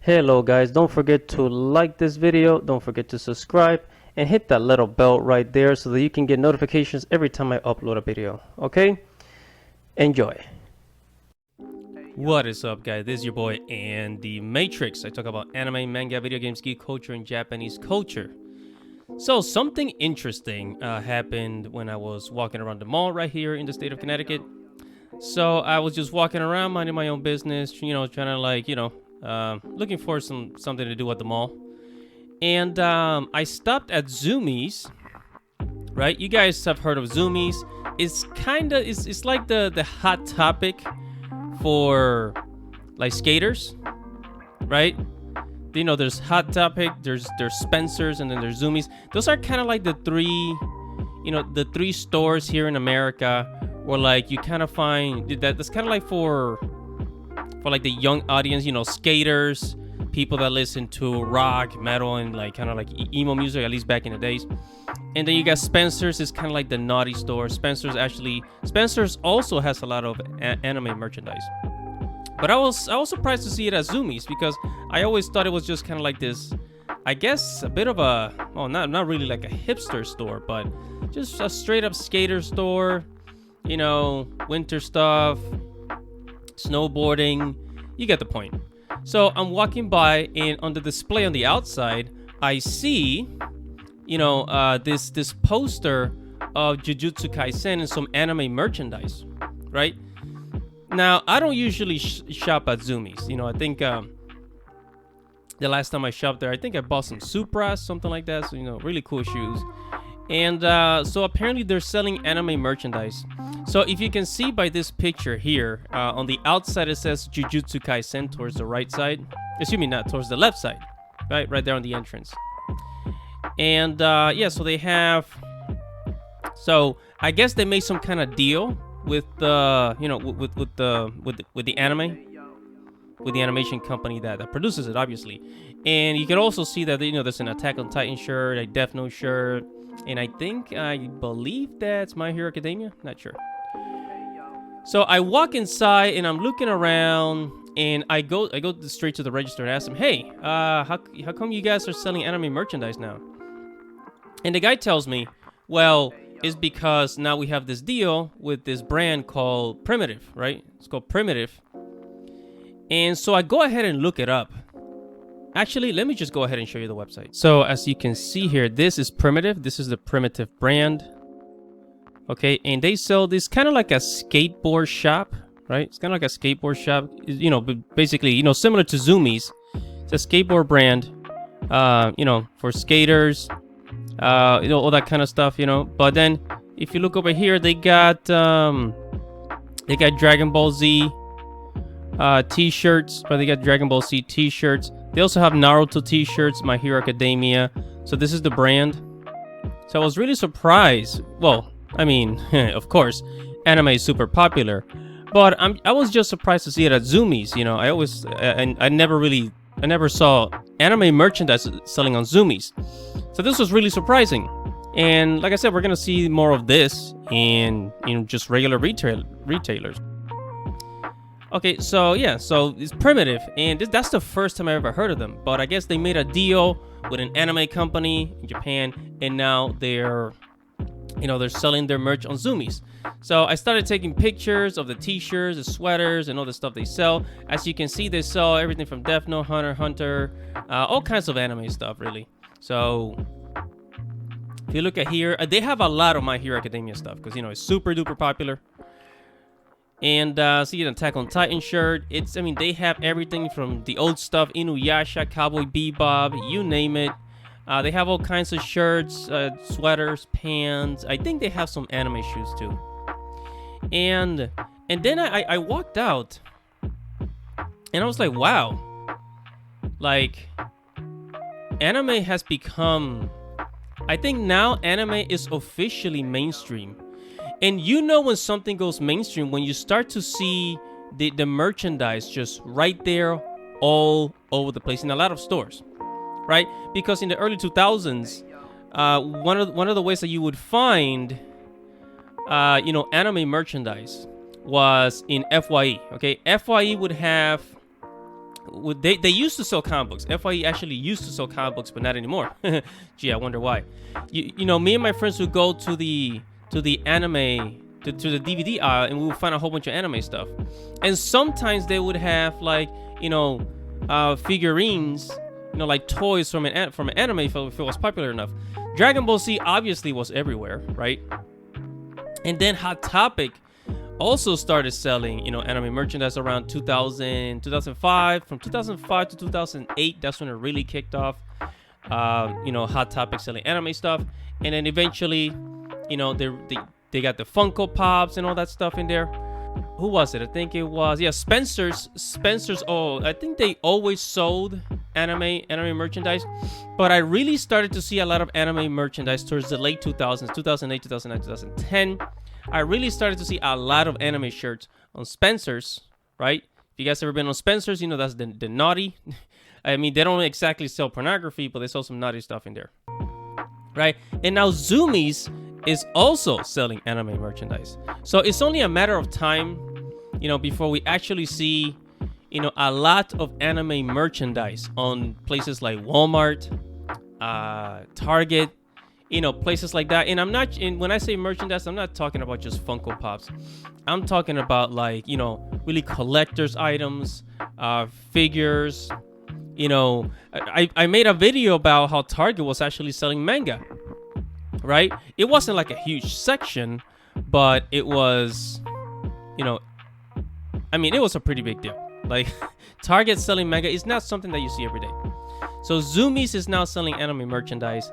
Hello guys, don't forget to like this video, don't forget to subscribe, and hit that little bell right there so that you can get notifications every time I upload a video. Okay? Enjoy. What is up guys, this is your boy Andy Matrix. I talk about anime, manga, video games, geek culture, and Japanese culture. So something interesting happened when I was walking around the mall right here in the state of Connecticut. So I was just walking around minding my own business, trying to looking for something to do at the mall. And I stopped at Zumiez, right? You guys have heard of Zumiez. It's like the hot topic for like skaters, right? There's Hot Topic, there's Spencer's, and then there's Zumiez. Those are kind of like the three stores here in America where like you kind of find that's kind of like for like the young audience, skaters, people that listen to rock, metal, and like kind of like emo music, at least back in the days. And then you got Spencer's, is kind of like the naughty store. Spencer's also has a lot of anime merchandise. But I was surprised to see it at Zumiez because I always thought it was just kind of like this, I guess a bit of a, well, not really like a hipster store, but just a straight up skater store, winter stuff, snowboarding. You get the point. So I'm walking by, and on the display on the outside, I see, this poster of Jujutsu Kaisen and some anime merchandise, right? Now, I don't usually shop at Zumiez. I think the last time I shopped there, I think I bought some Supras, something like that. So, really cool shoes. And so apparently they're selling anime merchandise. So if you can see by this picture here, on the outside it says Jujutsu Kaisen towards the right side. Excuse me, not towards the left side. Right there on the entrance. And yeah, so they have... So I guess they made some kind of deal with the, with the anime, with the animation company that produces it, obviously. And you can also see that, there's an Attack on Titan shirt, a Death Note shirt, and I believe that's My Hero Academia, not sure. So I walk inside and I'm looking around, and I go straight to the register and ask them, hey, how come you guys are selling anime merchandise now? And the guy tells me, well, it's because now we have this deal with this brand called Primitive, right? It's called Primitive. And so I go ahead and look it up. Actually, let me just go ahead and show you the website. So as you can see here, this is Primitive. This is the Primitive brand. Okay, and they sell this kind of like a skateboard shop, right? It's kind of like a skateboard shop, basically, similar to Zumiez. It's a skateboard brand, for skaters, all that kind of stuff, But then if you look over here, they got Dragon Ball Z t-shirts, but they got Dragon Ball Z t-shirts. They also have Naruto t-shirts, My Hero Academia. So this is the brand. So I was really surprised. Well, I mean, of course, anime is super popular, but I was just surprised to see it at Zumiez. I never saw anime merchandise selling on Zumiez. So this was really surprising. And like I said, we're gonna see more of this in just regular retailers. Okay, so yeah, so it's Primitive, and that's the first time I ever heard of them. But I guess they made a deal with an anime company in Japan, and now they're selling their merch on Zumiez. So I started taking pictures of the t-shirts, the sweaters, and all the stuff they sell. As you can see, they sell everything from Death Note, Hunter x Hunter, all kinds of anime stuff, really. So if you look at here, they have a lot of My Hero Academia stuff because it's super duper popular. And see an Attack on Titan shirt. They have everything from the old stuff, Inuyasha, Cowboy Bebop, you name it. They have all kinds of shirts, sweaters, pants. I think they have some anime shoes too. And then I walked out, and I was like, wow, like anime has become, I think now anime is officially mainstream. And when something goes mainstream, when you start to see the merchandise just right there all over the place in a lot of stores, right? Because in the early 2000s, one of the ways that you would find, anime merchandise was in FYE. Okay, FYE would have they used to sell comic books. FYE actually used to sell comic books, but not anymore. Gee, I wonder why. You know, me and my friends would go to the anime, to the DVD aisle, and we would find a whole bunch of anime stuff. And sometimes they would have like, you know, figurines, you know, like toys from an anime if it was popular enough. Dragon Ball Z obviously was everywhere, right? And then Hot Topic also started selling, you know, anime merchandise around 2000, 2005. From 2005 to 2008, that's when it really kicked off. You know, Hot Topic selling anime stuff, and then eventually, you know, they got the Funko Pops and all that stuff in there. Who was it? I think it was, yeah, Spencer's. Oh, I think they always sold anime merchandise, but I really started to see a lot of anime merchandise towards the late 2000s, 2008, 2009, 2010. I really started to see a lot of anime shirts on Spencer's, right? If you guys ever been on Spencer's, you know that's the naughty. I mean, they don't exactly sell pornography, but they sell some naughty stuff in there, right? And now Zumiez is also selling anime merchandise. So it's only a matter of time, you know, before we actually see, you know, a lot of anime merchandise on places like Walmart, Target, you know, places like that. And when I say merchandise, I'm not talking about just Funko Pops. I'm talking about, like, you know, really collector's items, figures. You know, I made a video about how Target was actually selling manga, right? It wasn't like a huge section, but it was, you know, I mean, it was a pretty big deal. Like, Target selling manga is not something that you see every day. So Zumiez is now selling anime merchandise.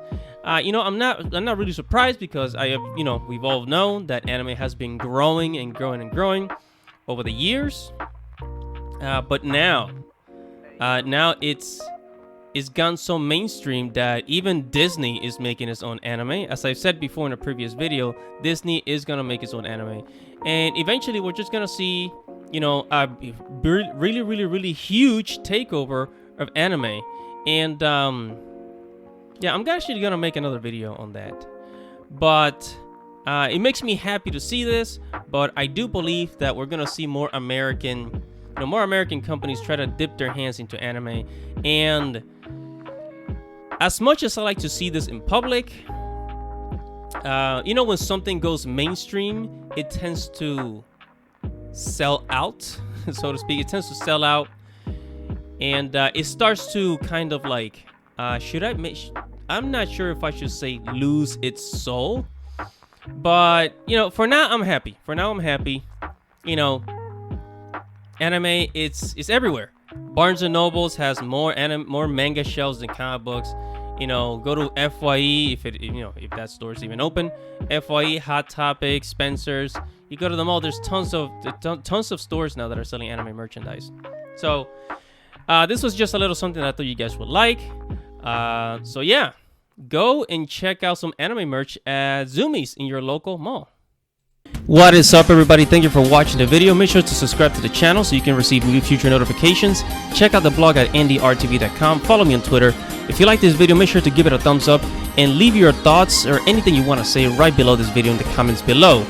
You know, I'm not really surprised, because you know, we've all known that anime has been growing and growing and growing over the years. But now it's gone so mainstream that even Disney is making its own anime. As I've said before in a previous video, Disney is gonna make its own anime, and eventually we're just gonna see, you know, a really huge takeover of anime. And yeah, I'm actually gonna make another video on that. But it makes me happy to see this. But I do believe that we're gonna see more American companies try to dip their hands into anime. And as much as I like to see this in public, you know, when something goes mainstream, it tends to sell out, so to speak. It tends to sell out, and it starts to kind of like, I'm not sure if I should say lose its soul, but, you know, for now I'm happy. You know, anime, it's everywhere. Barnes and Nobles has more manga shelves than comic books. You know, go to FYE if that store is even open. FYE, Hot Topic, Spencer's. You go to the mall. There's tons of stores now that are selling anime merchandise. So this was just a little something that I thought you guys would like. So yeah, go and check out some anime merch at Zumiez in your local mall. What is up, everybody? Thank you for watching the video. Make sure to subscribe to the channel so you can receive new future notifications. Check out the blog at andyartstv.com. Follow me on Twitter. If you like this video, make sure to give it a thumbs up and leave your thoughts or anything you want to say right below this video in the comments below.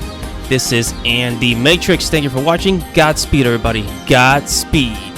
This is Andy Matrix. Thank you for watching. Godspeed, everybody. Godspeed.